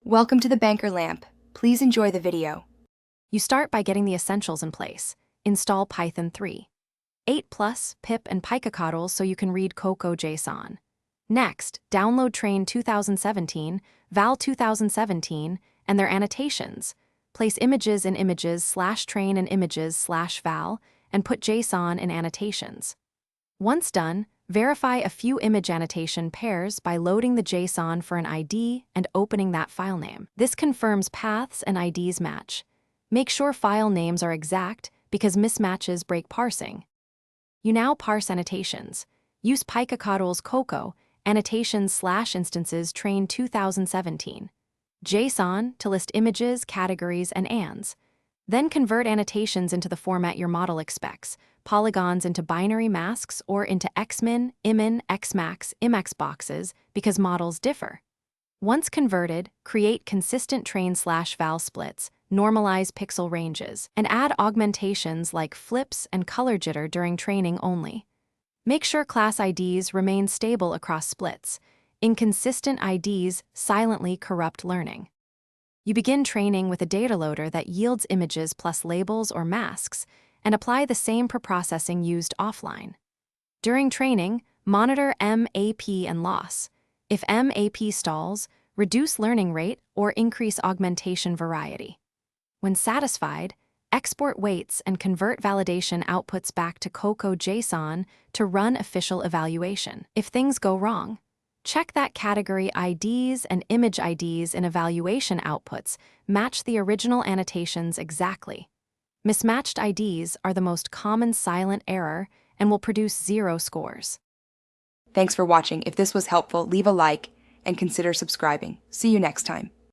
Welcome to the Banker Lamp. Please enjoy the video. You start by getting the essentials in place. Install Python 3, 8+, pip, and picocodals so you can read Coco JSON. Next, download Train 2017, Val 2017, and their annotations. Place images in images/train and images/val, and put JSON in annotations. Once done, verify a few image annotation pairs by loading the JSON for an ID and opening that file name. This confirms paths and IDs match. Make sure file names are exact because mismatches break parsing. You now parse annotations. Use picocodals Coco, annotations/instances Train 2017. JSON to list images, categories, and ands. Then convert annotations into the format your model expects, polygons into binary masks or into xmin, imin, xmax, imax boxes because models differ. Once converted, create consistent train/val splits, normalize pixel ranges, and add augmentations like flips and color jitter during training only. Make sure class IDs remain stable across splits. Inconsistent IDs silently corrupt learning. You begin training with a data loader that yields images plus labels or masks, and apply the same preprocessing used offline. During training, monitor MAP and loss. If MAP stalls, reduce learning rate or increase augmentation variety. When satisfied, export weights and convert validation outputs back to Coco JSON to run official evaluation. If things go wrong, check that category IDs and image IDs in evaluation outputs match the original annotations exactly. Mismatched IDs are the most common silent error and will produce 0 scores. Thanks for watching. If this was helpful, leave a like and consider subscribing. See you next time.